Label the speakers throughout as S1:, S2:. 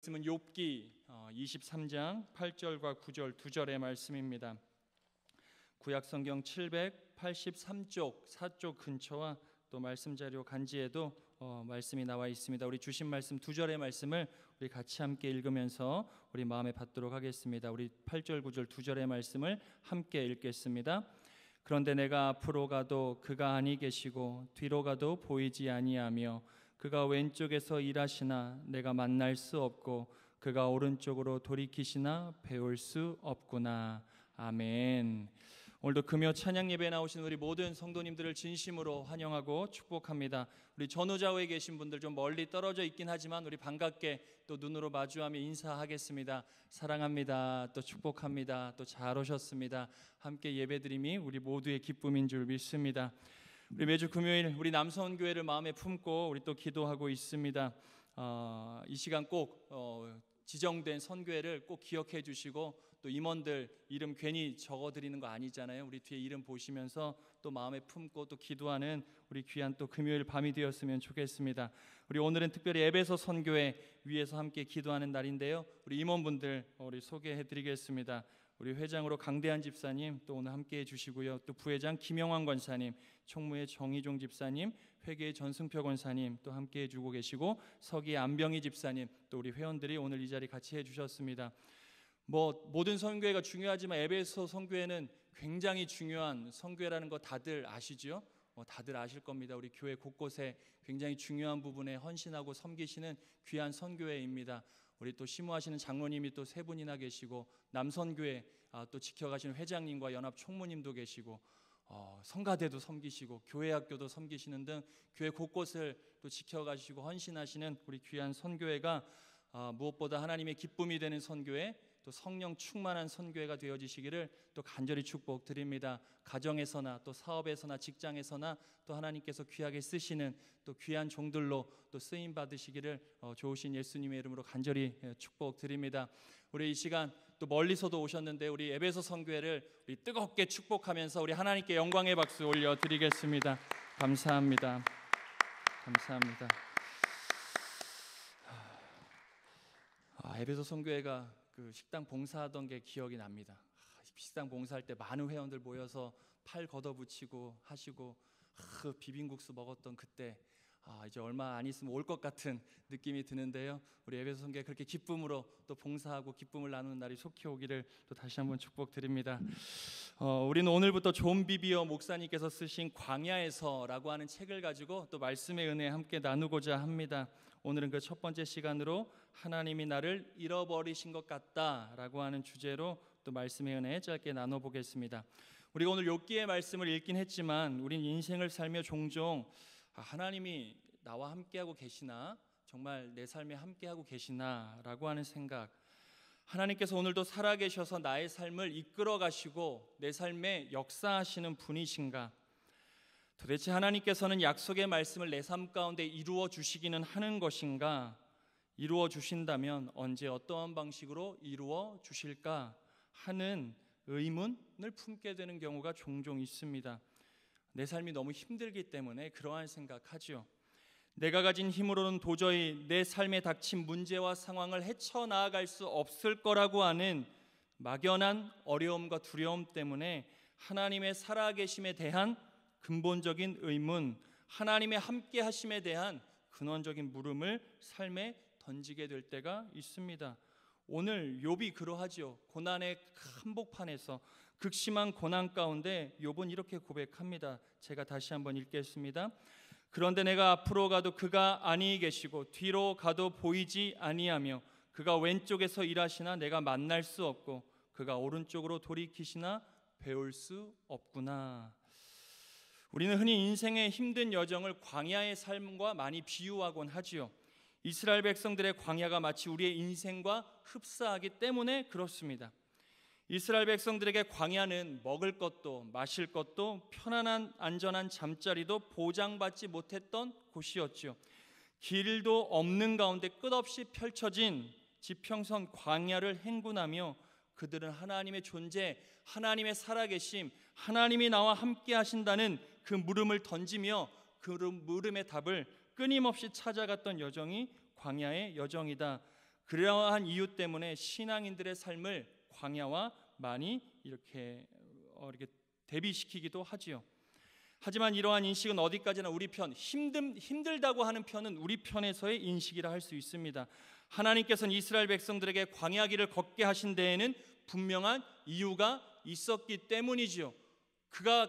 S1: 말씀은 욥기 23장 8절과 9절 두 절의 말씀입니다. 구약성경 783쪽 4쪽 근처와 또 말씀 자료 간지에도 말씀이 나와 있습니다. 우리 주신 말씀 두 절의 말씀을 우리 같이 함께 읽으면서 우리 마음에 받도록 하겠습니다. 우리 8절 9절 두 절의 말씀을 함께 읽겠습니다. 그런데 내가 앞으로 가도 그가 아니 계시고 뒤로 가도 보이지 아니하며 그가 왼쪽에서 일하시나 내가 만날 수 없고 그가 오른쪽으로 돌이키시나 배울 수 없구나. 아멘. 오늘도 금요 찬양 예배에 나오신 우리 모든 성도님들을 진심으로 환영하고 축복합니다. 우리 전후좌우에 계신 분들 좀 멀리 떨어져 있긴 하지만 우리 반갑게 또 눈으로 마주하며 인사하겠습니다. 사랑합니다. 또 축복합니다. 또 잘 오셨습니다. 함께 예배드림이 우리 모두의 기쁨인 줄 믿습니다. 우리 매주 금요일 우리 남서원교회를 마음에 품고 우리 또 기도하고 있습니다. 이 시간 꼭 지정된 선교회를 꼭 기억해 주시고 또 임원들 이름 괜히 적어드리는 거 아니잖아요. 우리 뒤에 이름 보시면서 또 마음에 품고 또 기도하는 우리 귀한 또 금요일 밤이 되었으면 좋겠습니다. 우리 오늘은 특별히 에베소 선교회 위에서 함께 기도하는 날인데요. 우리 임원분들 우리 소개해 드리겠습니다. 우리 회장으로 강대한 집사님 또 오늘 함께해 주시고요. 또 부회장 김영환 권사님, 총무의 정희종 집사님, 회계의 전승표 권사님 또 함께해 주고 계시고 서기의 안병희 집사님 또 우리 회원들이 오늘 이 자리 같이 해주셨습니다. 모든 선교회가 중요하지만 에베소 선교회는 굉장히 중요한 선교회라는 거 다들 아시죠? 다들 아실 겁니다. 우리 교회 곳곳에 굉장히 중요한 부분에 헌신하고 섬기시는 귀한 선교회입니다. 우리 또 심우하시는 장로님이 또 세 분이나 계시고 남선교회 또 지켜가시는 회장님과 연합 총무님도 계시고 성가대도 섬기시고 교회학교도 섬기시는 등 교회 곳곳을 또 지켜가시고 헌신하시는 우리 귀한 선교회가 무엇보다 하나님의 기쁨이 되는 선교회 또 성령 충만한 선교회가 되어지시기를 또 간절히 축복드립니다. 가정에서나 또 사업에서나 직장에서나 또 하나님께서 귀하게 쓰시는 또 귀한 종들로 또 쓰임 받으시기를 좋으신 예수님의 이름으로 간절히 축복드립니다. 우리 이 시간 또 멀리서도 오셨는데 우리 에베소 선교회를 우리 뜨겁게 축복하면서 우리 하나님께 영광의 박수 올려드리겠습니다. 감사합니다. 감사합니다. 에베소 선교회가 그 식당 봉사하던 게 기억이 납니다. 식당 봉사할 때 많은 회원들 모여서 팔 걷어붙이고 하시고 비빔국수 먹었던 그때 이제 얼마 안 있으면 올 것 같은 느낌이 드는데요. 우리 에베소 선교회 그렇게 기쁨으로 또 봉사하고 기쁨을 나누는 날이 속히 오기를 또 다시 한번 축복드립니다. 우리는 오늘부터 존 비비어 목사님께서 쓰신 광야에서라고 하는 책을 가지고 또 말씀의 은혜 함께 나누고자 합니다. 오늘은 그 첫 번째 시간으로 하나님이 나를 잃어버리신 것 같다라고 하는 주제로 또 말씀의 은혜 짧게 나눠보겠습니다. 우리가 오늘 욥기의 말씀을 읽긴 했지만 우린 인생을 살며 종종 하나님이 나와 함께하고 계시나? 정말 내 삶에 함께하고 계시나? 라고 하는 생각, 하나님께서 오늘도 살아계셔서 나의 삶을 이끌어 가시고 내 삶에 역사하시는 분이신가? 도대체 하나님께서는 약속의 말씀을 내 삶 가운데 이루어 주시기는 하는 것인가? 이루어 주신다면 언제 어떠한 방식으로 이루어 주실까? 하는 의문을 품게 되는 경우가 종종 있습니다. 내 삶이 너무 힘들기 때문에 그러한 생각하죠. 내가 가진 힘으로는 도저히 내 삶에 닥친 문제와 상황을 헤쳐나아갈 수 없을 거라고 하는 막연한 어려움과 두려움 때문에 하나님의 살아계심에 대한 근본적인 의문, 하나님의 함께하심에 대한 근원적인 물음을 삶에 던지게 될 때가 있습니다. 오늘 욥이 그러하죠. 고난의 한복판에서 극심한 고난 가운데 욥은 이렇게 고백합니다. 제가 다시 한번 읽겠습니다. 그런데 내가 앞으로 가도 그가 아니 계시고 뒤로 가도 보이지 아니하며 그가 왼쪽에서 일하시나 내가 만날 수 없고 그가 오른쪽으로 돌이키시나 배울 수 없구나. 우리는 흔히 인생의 힘든 여정을 광야의 삶과 많이 비유하곤 하지요. 이스라엘 백성들의 광야가 마치 우리의 인생과 흡사하기 때문에 그렇습니다. 이스라엘 백성들에게 광야는 먹을 것도 마실 것도 편안한 안전한 잠자리도 보장받지 못했던 곳이었죠. 길도 없는 가운데 끝없이 펼쳐진 지평선 광야를 행군하며 그들은 하나님의 존재, 하나님의 살아계심, 하나님이 나와 함께 하신다는 그 물음을 던지며 그 물음의 답을 끊임없이 찾아갔던 여정이 광야의 여정이다. 그러한 이유 때문에 신앙인들의 삶을 광야와 많이 이렇게 대비시키기도 하지요. 하지만 이러한 인식은 어디까지나 우리 편, 힘들다고 하는 편은 우리 편에서의 인식이라 할 수 있습니다. 하나님께서는 이스라엘 백성들에게 광야길을 걷게 하신 데에는 분명한 이유가 있었기 때문이지요. 그가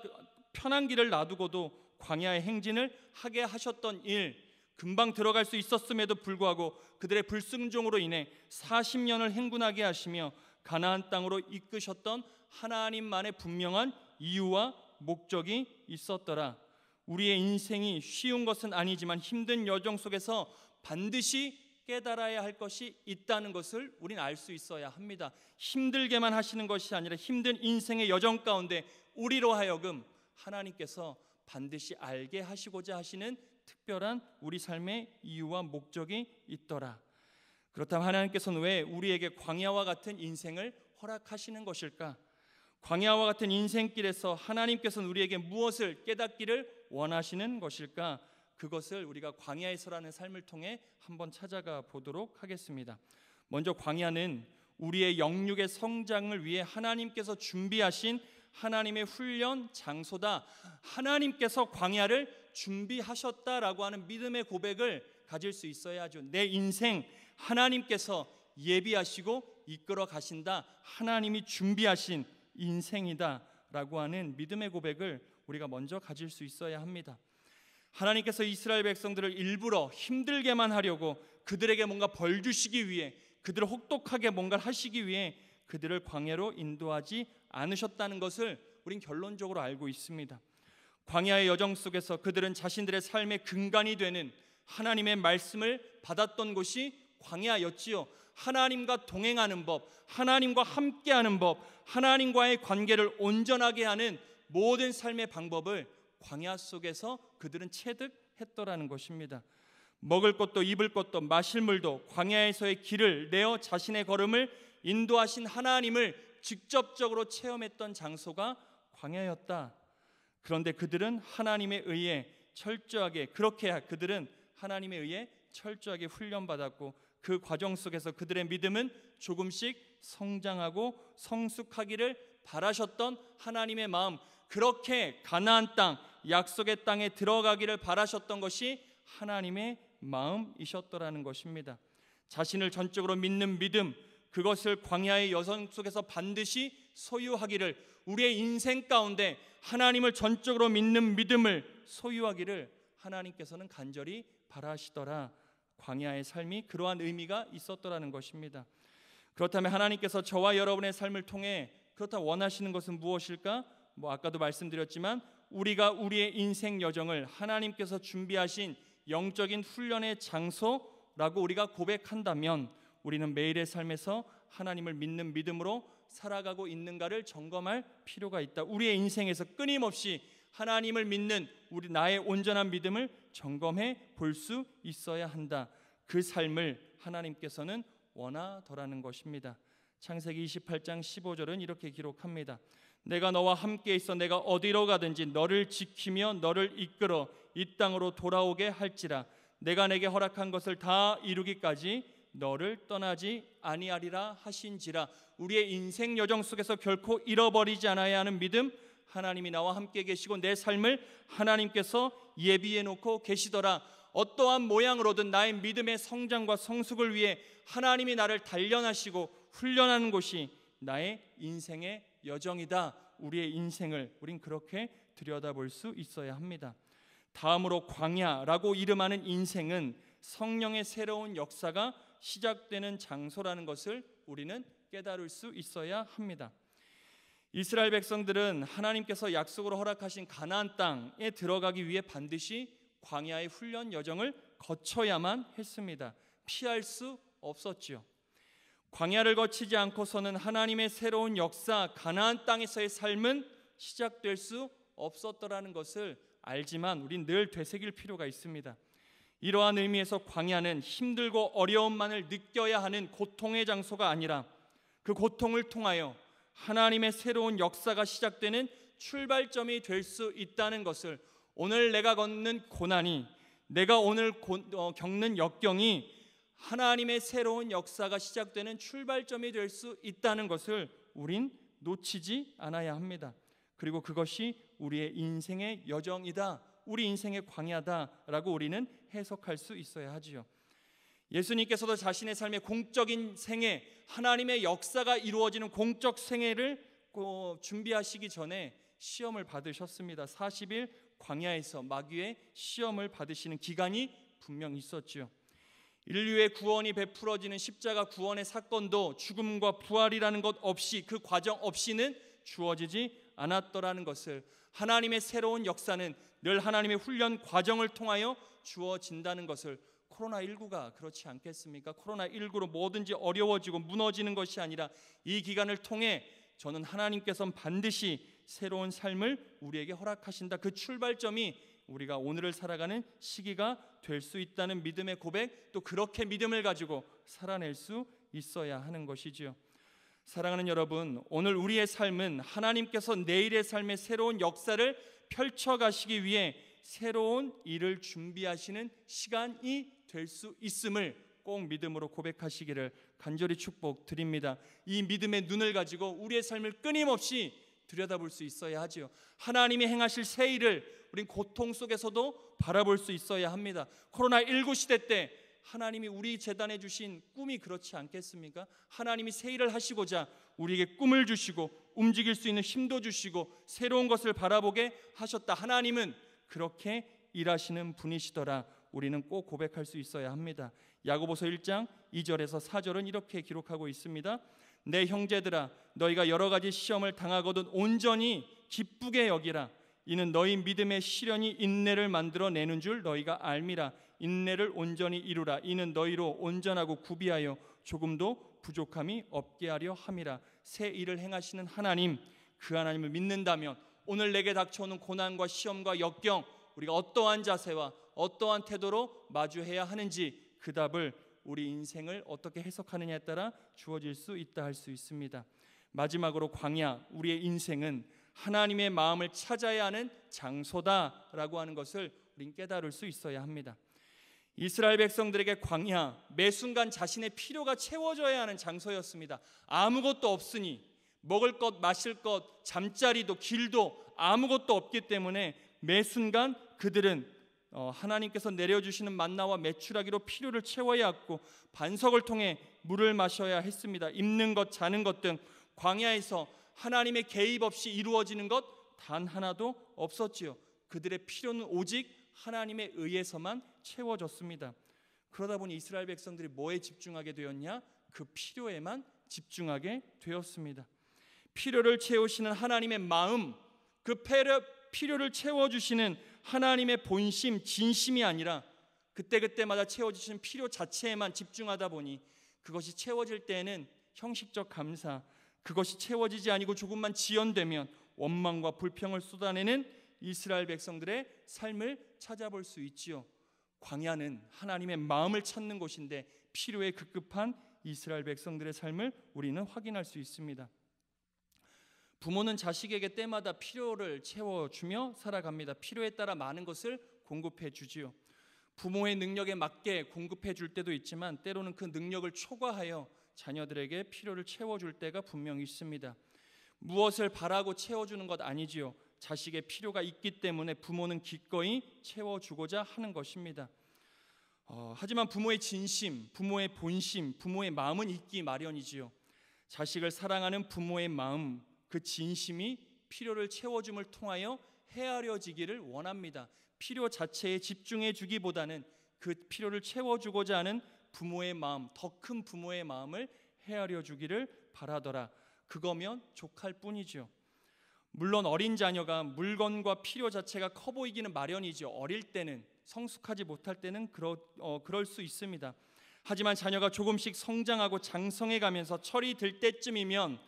S1: 편한 길을 놔두고도 광야의 행진을 하게 하셨던 일, 금방 들어갈 수 있었음에도 불구하고 그들의 불순종으로 인해 40년을 행군하게 하시며 가나안 땅으로 이끄셨던 하나님만의 분명한 이유와 목적이 있었더라. 우리의 인생이 쉬운 것은 아니지만 힘든 여정 속에서 반드시 깨달아야 할 것이 있다는 것을 우리는 알 수 있어야 합니다. 힘들게만 하시는 것이 아니라 힘든 인생의 여정 가운데 우리로 하여금 하나님께서 반드시 알게 하시고자 하시는 특별한 우리 삶의 이유와 목적이 있더라. 그렇다면 하나님께서는 왜 우리에게 광야와 같은 인생을 허락하시는 것일까? 광야와 같은 인생길에서 하나님께서는 우리에게 무엇을 깨닫기를 원하시는 것일까? 그것을 우리가 광야에서라는 삶을 통해 한번 찾아가 보도록 하겠습니다. 먼저 광야는 우리의 영육의 성장을 위해 하나님께서 준비하신 하나님의 훈련 장소다. 하나님께서 광야를 준비하셨다라고 하는 믿음의 고백을 가질 수 있어야 하죠. 내 인생 하나님께서 예비하시고 이끌어 가신다. 하나님이 준비하신 인생이다 라고 하는 믿음의 고백을 우리가 먼저 가질 수 있어야 합니다. 하나님께서 이스라엘 백성들을 일부러 힘들게만 하려고, 그들에게 뭔가 벌 주시기 위해, 그들을 혹독하게 뭔가를 하시기 위해 그들을 광야로 인도하지 않으셨다는 것을 우린 결론적으로 알고 있습니다. 광야의 여정 속에서 그들은 자신들의 삶의 근간이 되는 하나님의 말씀을 받았던 곳이 광야였지요. 하나님과 동행하는 법, 하나님과 함께하는 법, 하나님과의 관계를 온전하게 하는 모든 삶의 방법을 광야 속에서 그들은 체득했더라는 것입니다. 먹을 것도 입을 것도 마실 물도 광야에서의 길을 내어 자신의 걸음을 인도하신 하나님을 직접적으로 체험했던 장소가 광야였다. 그런데 그들은 하나님에 의해 철저하게 훈련받았고 그 과정 속에서 그들의 믿음은 조금씩 성장하고 성숙하기를 바라셨던 하나님의 마음, 그렇게 가나안 땅, 약속의 땅에 들어가기를 바라셨던 것이 하나님의 마음이셨더라는 것입니다. 자신을 전적으로 믿는 믿음, 그것을 광야의 여정 속에서 반드시 소유하기를, 우리의 인생 가운데 하나님을 전적으로 믿는 믿음을 소유하기를 하나님께서는 간절히 바라시더라. 광야의 삶이 그러한 의미가 있었더라는 것입니다. 그렇다면 하나님께서 저와 여러분의 삶을 통해 그렇다 원하시는 것은 무엇일까? 아까도 말씀드렸지만 우리가 우리의 인생 여정을 하나님께서 준비하신 영적인 훈련의 장소라고 우리가 고백한다면 우리는 매일의 삶에서 하나님을 믿는 믿음으로 살아가고 있는가를 점검할 필요가 있다. 우리의 인생에서 끊임없이 하나님을 믿는 나의 온전한 믿음을 점검해 볼 수 있어야 한다. 그 삶을 하나님께서는 원하더라는 것입니다. 창세기 28장 15절은 이렇게 기록합니다. 내가 너와 함께 있어 내가 어디로 가든지 너를 지키며 너를 이끌어 이 땅으로 돌아오게 할지라. 내가 내게 허락한 것을 다 이루기까지 너를 떠나지 아니하리라 하신지라. 우리의 인생 여정 속에서 결코 잃어버리지 않아야 하는 믿음, 하나님이 나와 함께 계시고 내 삶을 하나님께서 예비해 놓고 계시더라. 어떠한 모양으로든 나의 믿음의 성장과 성숙을 위해 하나님이 나를 단련하시고 훈련하는 곳이 나의 인생의 여정이다. 우리의 인생을 우린 그렇게 들여다볼 수 있어야 합니다. 다음으로 광야라고 이름하는 인생은 성령의 새로운 역사가 시작되는 장소라는 것을 우리는 깨달을 수 있어야 합니다. 이스라엘 백성들은 하나님께서 약속으로 허락하신 가나안 땅에 들어가기 위해 반드시 광야의 훈련 여정을 거쳐야만 했습니다. 피할 수 없었지요. 광야를 거치지 않고서는 하나님의 새로운 역사, 가나안 땅에서의 삶은 시작될 수 없었더라는 것을 알지만 우린 늘 되새길 필요가 있습니다. 이러한 의미에서 광야는 힘들고 어려움만을 느껴야 하는 고통의 장소가 아니라 그 고통을 통하여 하나님의 새로운 역사가 시작되는 출발점이 될 수 있다는 것을, 오늘 내가 겪는 고난이, 내가 오늘 겪는 역경이 하나님의 새로운 역사가 시작되는 출발점이 될 수 있다는 것을 우린 놓치지 않아야 합니다. 그리고 그것이 우리의 인생의 여정이다, 우리 인생의 광야다라고 우리는 해석할 수 있어야 하지요. 예수님께서도 자신의 삶의 공적인 생애, 하나님의 역사가 이루어지는 공적 생애를 준비하시기 전에 시험을 받으셨습니다. 40일 광야에서 마귀의 시험을 받으시는 기간이 분명 있었죠. 인류의 구원이 베풀어지는 십자가 구원의 사건도 죽음과 부활이라는 것 없이, 그 과정 없이는 주어지지 않았더라는 것을, 하나님의 새로운 역사는 늘 하나님의 훈련 과정을 통하여 주어진다는 것을, 코로나19가 그렇지 않겠습니까? 코로나19로 뭐든지 어려워지고 무너지는 것이 아니라 이 기간을 통해 저는 하나님께서는 반드시 새로운 삶을 우리에게 허락하신다, 그 출발점이 우리가 오늘을 살아가는 시기가 될 수 있다는 믿음의 고백, 또 그렇게 믿음을 가지고 살아낼 수 있어야 하는 것이지요. 사랑하는 여러분, 오늘 우리의 삶은 하나님께서 내일의 삶의 새로운 역사를 펼쳐가시기 위해 새로운 일을 준비하시는 시간이 될 수 있음을 꼭 믿음으로 고백하시기를 간절히 축복드립니다. 이 믿음의 눈을 가지고 우리의 삶을 끊임없이 들여다볼 수 있어야 하지요. 하나님이 행하실 새 일을 우린 고통 속에서도 바라볼 수 있어야 합니다. 코로나19 시대 때 하나님이 우리 재단해 주신 꿈이 그렇지 않겠습니까? 하나님이 새 일을 하시고자 우리에게 꿈을 주시고 움직일 수 있는 힘도 주시고 새로운 것을 바라보게 하셨다. 하나님은 그렇게 일하시는 분이시더라. 우리는 꼭 고백할 수 있어야 합니다. 야고보서 1장 2절에서 4절은 이렇게 기록하고 있습니다. 내 형제들아, 너희가 여러 가지 시험을 당하거든 온전히 기쁘게 여기라. 이는 너희 믿음의 시련이 인내를 만들어내는 줄 너희가 알미라. 인내를 온전히 이루라. 이는 너희로 온전하고 구비하여 조금도 부족함이 없게 하려 함이라. 새 일을 행하시는 하나님, 그 하나님을 믿는다면 오늘 내게 닥쳐오는 고난과 시험과 역경, 우리가 어떠한 자세와 어떠한 태도로 마주해야 하는지 그 답을 우리 인생을 어떻게 해석하느냐에 따라 주어질 수 있다 할 수 있습니다. 마지막으로 광야, 우리의 인생은 하나님의 마음을 찾아야 하는 장소다라고 하는 것을 우린 깨달을 수 있어야 합니다. 이스라엘 백성들에게 광야, 매 순간 자신의 필요가 채워져야 하는 장소였습니다. 아무것도 없으니 먹을 것, 마실 것, 잠자리도 길도 아무것도 없기 때문에 매 순간 그들은 하나님께서 내려주시는 만나와 메추라기로 필요를 채워야 했고 반석을 통해 물을 마셔야 했습니다. 입는 것, 자는 것 등 광야에서 하나님의 개입 없이 이루어지는 것 단 하나도 없었지요. 그들의 필요는 오직 하나님에 의해서만 채워졌습니다. 그러다 보니 이스라엘 백성들이 뭐에 집중하게 되었냐? 그 필요에만 집중하게 되었습니다. 필요를 채우시는 하나님의 마음, 그 필요를 채워주시는 하나님의 본심, 진심이 아니라 그때그때마다 채워주시는 필요 자체에만 집중하다 보니 그것이 채워질 때에는 형식적 감사, 그것이 채워지지 아니고 조금만 지연되면 원망과 불평을 쏟아내는 이스라엘 백성들의 삶을 찾아볼 수 있지요. 광야는 하나님의 마음을 찾는 곳인데 필요에 급급한 이스라엘 백성들의 삶을 우리는 확인할 수 있습니다. 부모는 자식에게 때마다 필요를 채워주며 살아갑니다. 필요에 따라 많은 것을 공급해 주지요. 부모의 능력에 맞게 공급해 줄 때도 있지만 때로는 그 능력을 초과하여 자녀들에게 필요를 채워줄 때가 분명히 있습니다. 무엇을 바라고 채워주는 것 아니지요. 자식의 필요가 있기 때문에 부모는 기꺼이 채워주고자 하는 것입니다. 하지만 부모의 진심, 부모의 본심, 부모의 마음은 있기 마련이지요. 자식을 사랑하는 부모의 마음, 그 진심이 필요를 채워줌을 통하여 헤아려지기를 원합니다. 필요 자체에 집중해 주기보다는 그 필요를 채워주고자 하는 부모의 마음, 더 큰 부모의 마음을 헤아려 주기를 바라더라. 그거면 족할 뿐이죠. 물론 어린 자녀가 물건과 필요 자체가 커 보이기는 마련이죠. 어릴 때는, 성숙하지 못할 때는 그럴 수 있습니다. 하지만 자녀가 조금씩 성장하고 장성해 가면서 철이 들 때쯤이면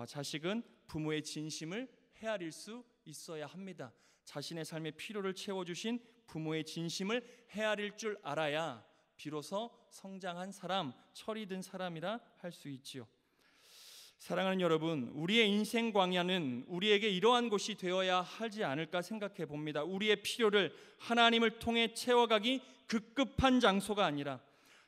S1: 자식은 부모의 진심을 헤아릴 수 있어야 합니다. 자신의 삶의 필요를 채워주신 부모의 진심을 헤아릴 줄 알아야 비로소 성장한 사람, 철이 든 사람이라 할 수 있지요. 사랑하는 여러분, 우리의 인생 광야는 우리에게 이러한 곳이 되어야 하지 않을까 생각해 봅니다. 우리의 필요를 하나님을 통해 채워가기 급급한 장소가 아니라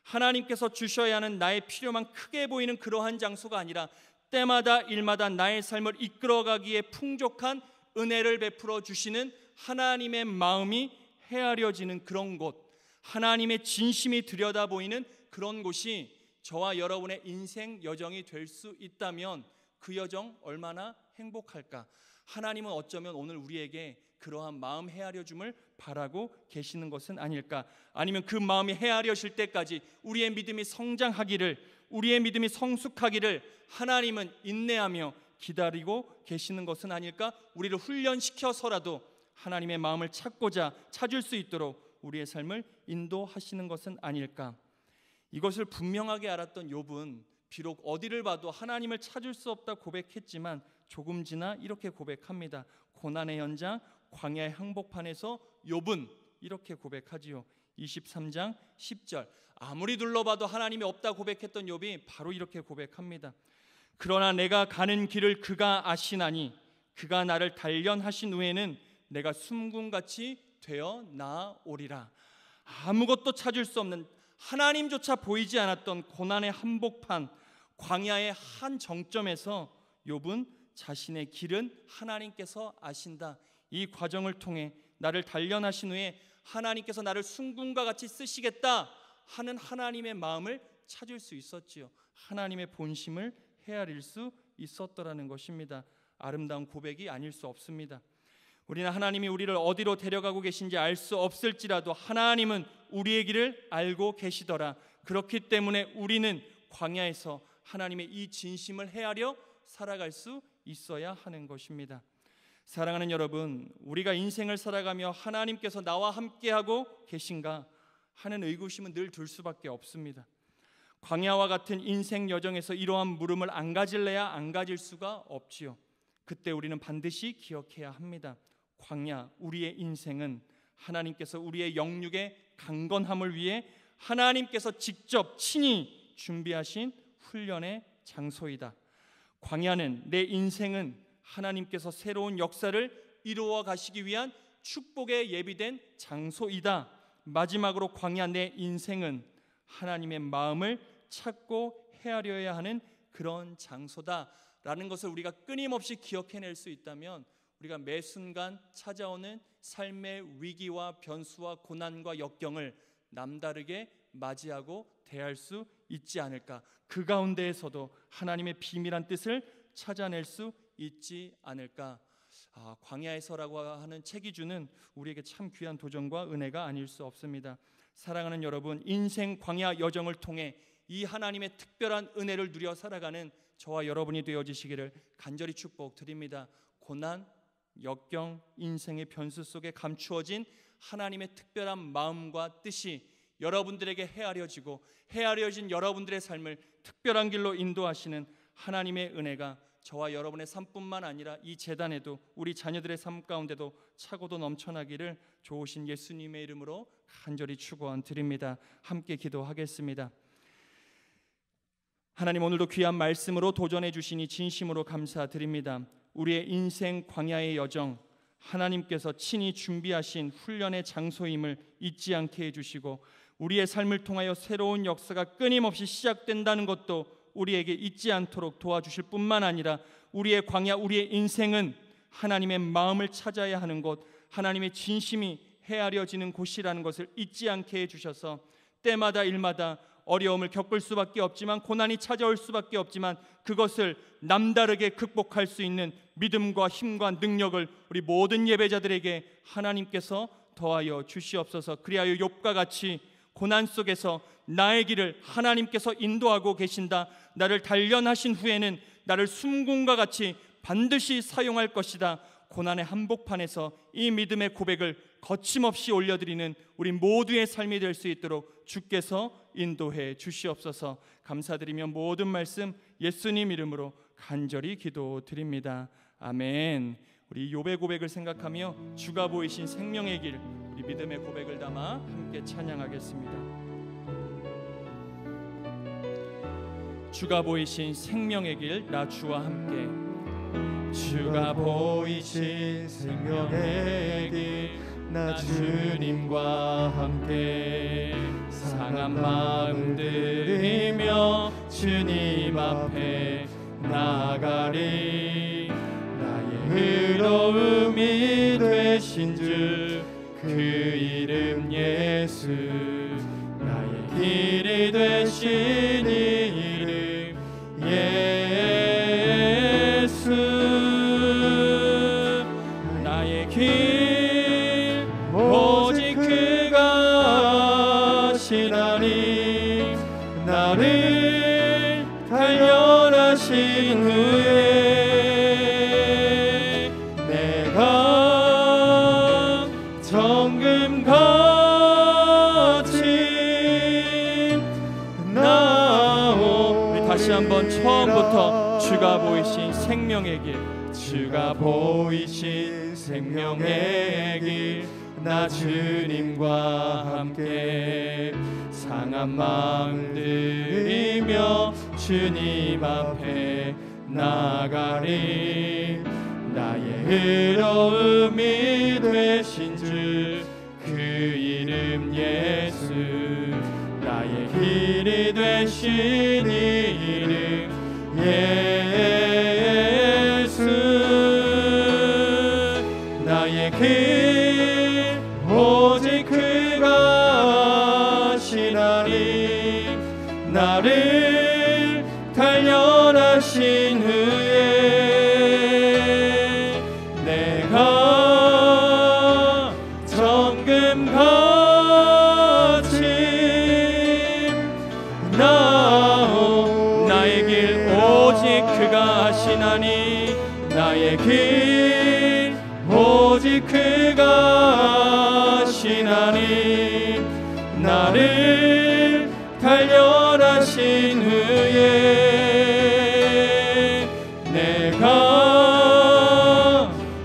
S1: 하나님께서 주셔야 하는 나의 필요만 크게 보이는 그러한 장소가 아니라 때마다 일마다 나의 삶을 이끌어가기에 풍족한 은혜를 베풀어 주시는 하나님의 마음이 헤아려지는 그런 곳, 하나님의 진심이 들여다보이는 그런 곳이 저와 여러분의 인생 여정이 될 수 있다면 그 여정 얼마나 행복할까? 하나님은 어쩌면 오늘 우리에게 그러한 마음 헤아려줌을 바라고 계시는 것은 아닐까? 아니면 그 마음이 헤아려질 때까지 우리의 믿음이 성장하기를, 우리의 믿음이 성숙하기를 하나님은 인내하며 기다리고 계시는 것은 아닐까? 우리를 훈련시켜서라도 하나님의 마음을 찾을 수 있도록 우리의 삶을 인도하시는 것은 아닐까? 이것을 분명하게 알았던 욥은 비록 어디를 봐도 하나님을 찾을 수 없다 고백했지만 조금 지나 이렇게 고백합니다. 고난의 현장, 광야의 항복판에서 욥은 이렇게 고백하지요. 23장 10절. 아무리 둘러봐도 하나님이 없다 고백했던 욥이 바로 이렇게 고백합니다. 그러나 내가 가는 길을 그가 아시나니 그가 나를 단련하신 후에는 내가 숨군같이 되어 나아오리라. 아무것도 찾을 수 없는, 하나님조차 보이지 않았던 고난의 한복판, 광야의 한 정점에서 욥은 자신의 길은 하나님께서 아신다, 이 과정을 통해 나를 단련하신 후에 하나님께서 나를 순금과 같이 쓰시겠다 하는 하나님의 마음을 찾을 수 있었지요. 하나님의 본심을 헤아릴 수 있었더라는 것입니다. 아름다운 고백이 아닐 수 없습니다. 우리는 하나님이 우리를 어디로 데려가고 계신지 알 수 없을지라도 하나님은 우리의 길을 알고 계시더라. 그렇기 때문에 우리는 광야에서 하나님의 이 진심을 헤아려 살아갈 수 있어야 하는 것입니다. 사랑하는 여러분, 우리가 인생을 살아가며 하나님께서 나와 함께하고 계신가 하는 의구심은 늘 들 수밖에 없습니다. 광야와 같은 인생 여정에서 이러한 물음을 안 가질래야 안 가질 수가 없지요. 그때 우리는 반드시 기억해야 합니다. 광야, 우리의 인생은 하나님께서 우리의 영육의 강건함을 위해 하나님께서 직접 친히 준비하신 훈련의 장소이다. 광야는, 내 인생은 하나님께서 새로운 역사를 이루어 가시기 위한 축복에 예비된 장소이다. 마지막으로 광야, 내 인생은 하나님의 마음을 찾고 헤아려야 하는 그런 장소다라는 것을 우리가 끊임없이 기억해낼 수 있다면 우리가 매 순간 찾아오는 삶의 위기와 변수와 고난과 역경을 남다르게 맞이하고 대할 수 있지 않을까? 그 가운데에서도 하나님의 비밀한 뜻을 찾아낼 수 있지 않을까? 광야에서라고 하는 책이 주는 우리에게 참 귀한 도전과 은혜가 아닐 수 없습니다. 사랑하는 여러분, 인생 광야 여정을 통해 이 하나님의 특별한 은혜를 누려 살아가는 저와 여러분이 되어지시기를 간절히 축복드립니다. 고난, 역경, 인생의 변수 속에 감추어진 하나님의 특별한 마음과 뜻이 여러분들에게 헤아려진 여러분들의 삶을 특별한 길로 인도하시는 하나님의 은혜가 저와 여러분의 삶뿐만 아니라 이 재단에도, 우리 자녀들의 삶 가운데도 차고도 넘쳐나기를 좋으신 예수님의 이름으로 간절히 축원드립니다. 함께 기도하겠습니다. 하나님, 오늘도 귀한 말씀으로 도전해 주시니 진심으로 감사드립니다. 우리의 인생 광야의 여정, 하나님께서 친히 준비하신 훈련의 장소임을 잊지 않게 해주시고 우리의 삶을 통하여 새로운 역사가 끊임없이 시작된다는 것도 우리에게 잊지 않도록 도와주실 뿐만 아니라 우리의 광야, 우리의 인생은 하나님의 마음을 찾아야 하는 곳, 하나님의 진심이 헤아려지는 곳이라는 것을 잊지 않게 해주셔서 때마다 일마다 어려움을 겪을 수밖에 없지만, 고난이 찾아올 수밖에 없지만 그것을 남다르게 극복할 수 있는 믿음과 힘과 능력을 우리 모든 예배자들에게 하나님께서 더하여 주시옵소서. 그리하여 욥과 같이 고난 속에서 나의 길을 하나님께서 인도하고 계신다, 나를 단련하신 후에는 나를 숨군과 같이 반드시 사용할 것이다, 고난의 한복판에서 이 믿음의 고백을 거침없이 올려드리는 우리 모두의 삶이 될 수 있도록 주께서 인도해 주시옵소서. 감사드리며 모든 말씀 예수님 이름으로 간절히 기도드립니다. 아멘. 우리 욥의 고백을 생각하며 주가 보이신 생명의 길, 우리 믿음의 고백을 담아 함께 찬양하겠습니다. 주가 보이신 생명의 길, 나 주와 함께.
S2: 주가 보이신 생명의 길,
S1: 나 주님과 함께 상한 마음 들이며 주님 앞에 나가리. 나의 의로움이 되신 주 그 이름 예수, 나의 길이 되신 이름 예수. 나의 길 오직 그가 하시나니. 나를 단련하신 후에 내가 정금같이 나오. 우리 다시 한번 처음부터 주가 보이신 생명의 길, 주가 보이신 생명의 길, 나 주님과 함께 상한 마음 들이며 주님 앞에 나가리. 나의 의로움이 되신 주 그 이름 예수, 나의 길이 되신 이름 예수. 나의 길 오직 그가 하시나니. 나를 단련하신 후에 내가 정금같이 나오. 나의 길 오직 그가 하시나니. 나의 길 오직 그가 하시나니. 나를 단련하신 후에 내가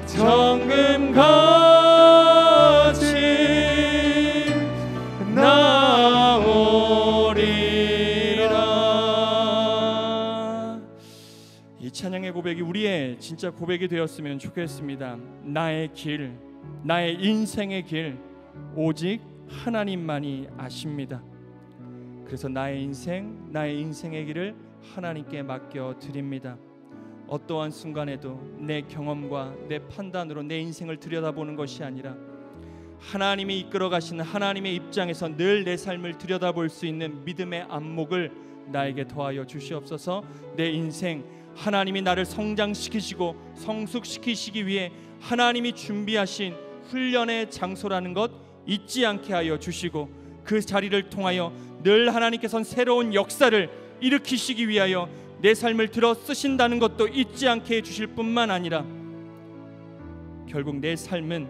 S1: 정금같이 나오리라. 이 찬양의 고백이 우리의 진짜 고백이 되었으면 좋겠습니다. 나의 길, 나의 인생의 길 오직 하나님만이 아십니다. 그래서 나의 인생의 길을 하나님께 맡겨 드립니다. 어떠한 순간에도 내 경험과 내 판단으로 내 인생을 들여다보는 것이 아니라 하나님이 이끌어 가시는 하나님의 입장에서 늘 내 삶을 들여다볼 수 있는 믿음의 안목을 나에게 더하여 주시옵소서. 내 인생 하나님이 나를 성장시키시고 성숙시키시기 위해 하나님이 준비하신 훈련의 장소라는 것 잊지 않게 하여 주시고, 그 자리를 통하여 늘 하나님께서는 새로운 역사를 일으키시기 위하여 내 삶을 들어 쓰신다는 것도 잊지 않게 해주실 뿐만 아니라 결국 내 삶은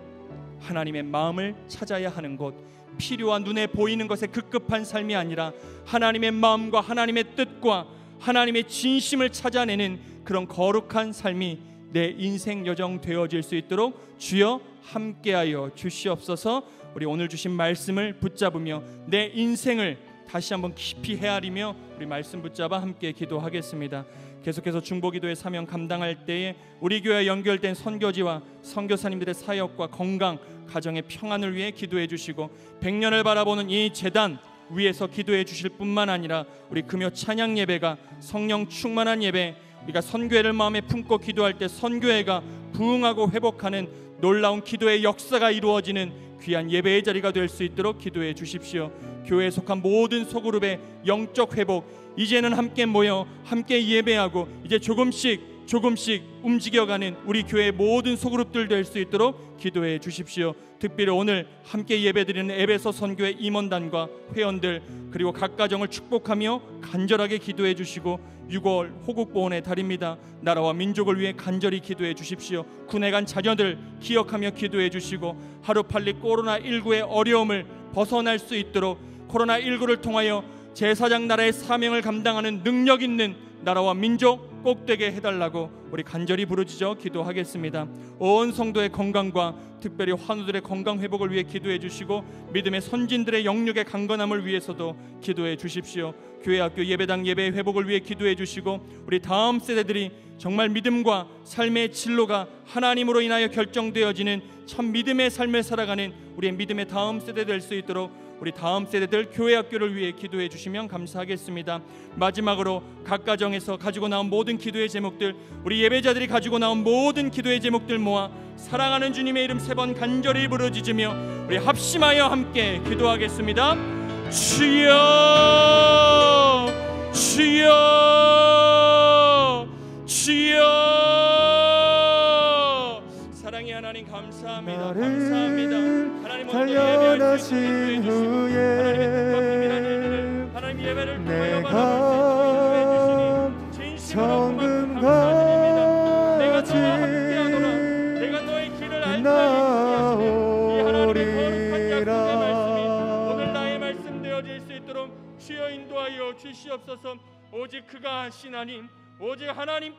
S1: 하나님의 마음을 찾아야 하는 것, 필요와 눈에 보이는 것에 급급한 삶이 아니라 하나님의 마음과 하나님의 뜻과 하나님의 진심을 찾아내는 그런 거룩한 삶이 내 인생 여정 되어질 수 있도록 주여 함께하여 주시옵소서. 우리 오늘 주신 말씀을 붙잡으며 내 인생을 다시 한번 깊이 헤아리며 우리 말씀 붙잡아 함께 기도하겠습니다. 계속해서 중보기도의 사명 감당할 때에 우리 교회에 연결된 선교지와 선교사님들의 사역과 건강, 가정의 평안을 위해 기도해 주시고, 100년을 바라보는 이 제단 위에서 기도해 주실 뿐만 아니라 우리 금요 찬양 예배가 성령 충만한 예배, 우리가 선교회를 마음에 품고 기도할 때 선교회가 부흥하고 회복하는 놀라운 기도의 역사가 이루어지는 귀한 예배의 자리가 될 수 있도록 기도해 주십시오. 교회에 속한 모든 소그룹의 영적 회복, 이제는 함께 모여 함께 예배하고 이제 조금씩 움직여가는 우리 교회의 모든 소그룹들 될 수 있도록 기도해 주십시오. 특별히 오늘 함께 예배드리는 에베소 선교회 임원단과 회원들, 그리고 각 가정을 축복하며 간절하게 기도해 주시고, 6월 호국보훈의 달입니다. 나라와 민족을 위해 간절히 기도해 주십시오. 군에 간 자녀들 기억하며 기도해 주시고, 하루빨리 코로나19의 어려움을 벗어날 수 있도록 코로나19를 통하여 제사장 나라의 사명을 감당하는 능력 있는 나라와 민족, 꼭 되게 해달라고 우리 간절히 부르짖어 기도하겠습니다. 온 성도의 건강과 특별히 환우들의 건강 회복을 위해 기도해 주시고 믿음의 선진들의 영육의 강건함을 위해서도 기도해 주십시오. 교회 학교 예배당 예배의 회복을 위해 기도해 주시고 우리 다음 세대들이 정말 믿음과 삶의 진로가 하나님으로 인하여 결정되어지는 참 믿음의 삶을 살아가는 우리의 믿음의 다음 세대 될 수 있도록 우리 다음 세대들 교회 학교를 위해 기도해 주시면 감사하겠습니다. 마지막으로 각 가정에서 가지고 나온 모든 기도의 제목들, 우리 예배자들이 가지고 나온 모든 기도의 제목들 모아 사랑하는 주님의 이름 3번 간절히 부르짖으며 우리 합심하여 함께 기도하겠습니다. 주여 주여 주여. 사랑의 하나님 감사합니다. 감사합니다. 하나님
S2: 단련하신 후에
S1: 하나님 예배를
S2: 내가 정금같이
S1: 내가 너와 함께하노라. 내가 너의 길을 알다. 이 하나님의 거룩한 약속의 말씀이 오늘 나의 말씀 되어질 수 있도록 주여 인도하여 주시옵소서. 오직 그가 하신 하나님, 오직 하나님